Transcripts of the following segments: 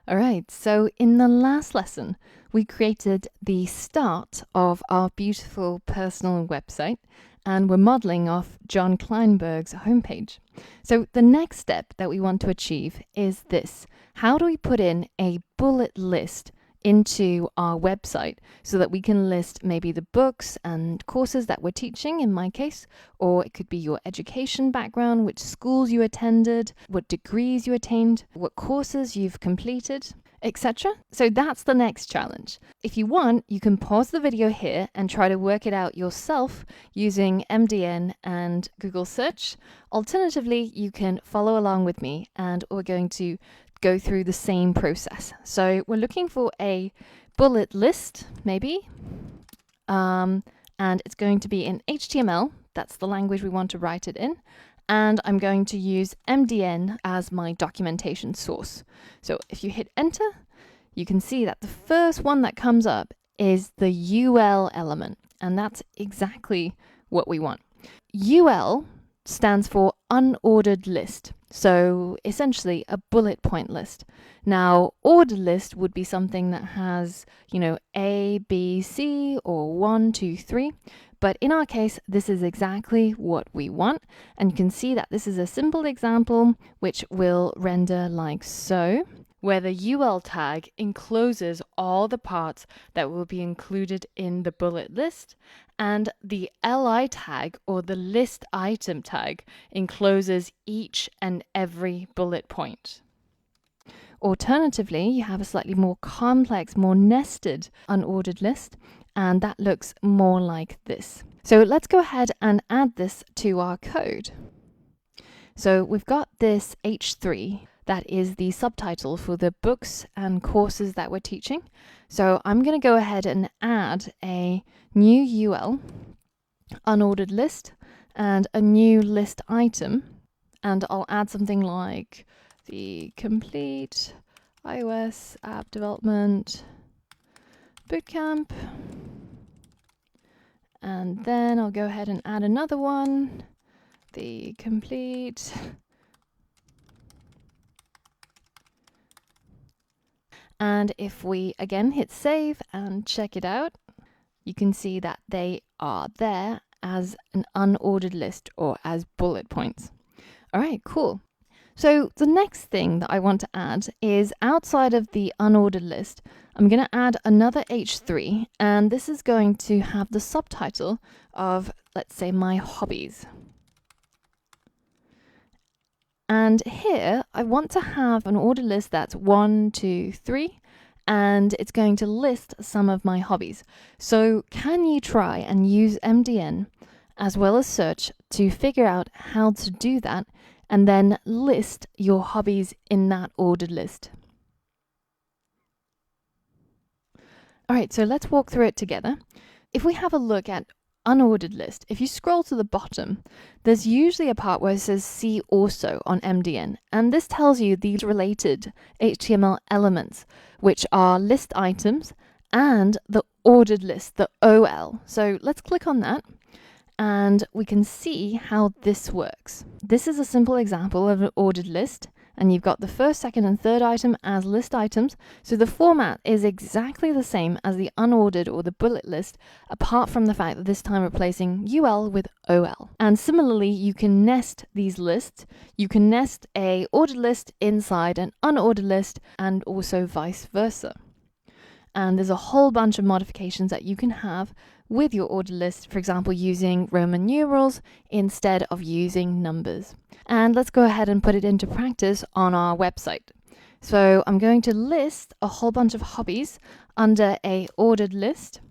All right, so in the last lesson, we created the start of our beautiful personal website, and we're modeling off John Kleinberg's homepage. So the next step that we want to achieve is this. How do we put in a bullet list into our website so that we can list maybe the books and courses that we're teaching, in my case, or it could be your education background, which schools you attended, what degrees you attained, what courses you've completed, etc. So that's the next challenge. If you want, you can pause the video here and try to work it out yourself using MDN and Google search. Alternatively, you can follow along with me and we're going to go through the same process. So we're looking for a bullet list, maybe, and it's going to be in HTML. That's the language we want to write it in. And I'm going to use MDN as my documentation source. So if you hit enter, you can see that the first one that comes up is the UL element, and that's exactly what we want. UL stands for unordered list. So essentially a bullet point list. Now, ordered list would be something that has, A, B, C, or 1, 2, 3. But in our case, this is exactly what we want. And you can see that this is a simple example which will render like so, where the UL tag encloses all the parts that will be included in the bullet list, and the LI tag, or the list item tag, encloses each and every bullet point. Alternatively, you have a slightly more complex, more nested unordered list, and that looks more like this. So let's go ahead and add this to our code. So we've got this H3. That is the subtitle for the books and courses that we're teaching. So I'm going to go ahead and add a new UL, unordered list, and a new list item. And I'll add something like the complete iOS app development bootcamp. And then I'll go ahead and add another one, the complete And if we again hit save and check it out, you can see that they are there as an unordered list or as bullet points. All right, cool. So the next thing that I want to add is outside of the unordered list, I'm going to add another H3, and this is going to have the subtitle of, let's say, my hobbies. And here I want to have an ordered list that's 1, 2, 3, and it's going to list some of my hobbies. So can you try and use MDN as well as search to figure out how to do that and then list your hobbies in that ordered list? All right, so let's walk through it together. If we have a look at unordered list, if you scroll to the bottom, there's usually a part where it says see also on MDN, and this tells you these related HTML elements, which are list items and the ordered list, the OL. So let's click on that and we can see how this works. This is a simple example of an ordered list, and you've got the first, second, and third item as list items. So the format is exactly the same as the unordered or the bullet list, apart from the fact that this time we're replacing UL with OL. And similarly, you can nest these lists. You can nest a ordered list inside an unordered list, and also vice versa. And there's a whole bunch of modifications that you can have with your ordered list, for example, using Roman numerals instead of using numbers. And let's go ahead and put it into practice on our website. So I'm going to list a whole bunch of hobbies under a ordered list.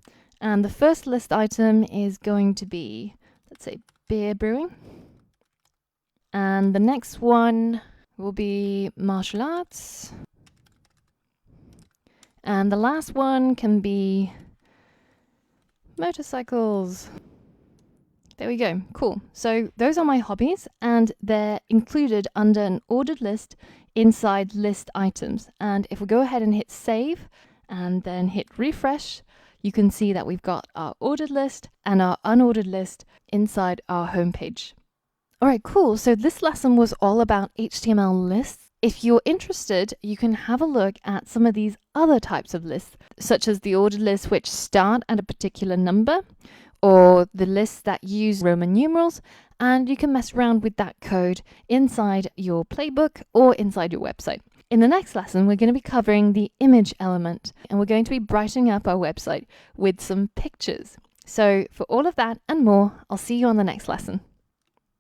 And the first list item is going to be, let's say, beer brewing. And the next one will be martial arts. And the last one can be motorcycles. There we go. Cool. So those are my hobbies, and they're included under an ordered list inside list items. And if we go ahead and hit save and then hit refresh, you can see that we've got our ordered list and our unordered list inside our homepage. All right, cool. So this lesson was all about HTML lists If you're interested, you can have a look at some of these other types of lists, such as the ordered lists which start at a particular number, or the lists that use Roman numerals, and you can mess around with that code inside your playbook or inside your website. In the next lesson, we're going to be covering the image element, and we're going to be brightening up our website with some pictures. So for all of that and more, I'll see you on the next lesson.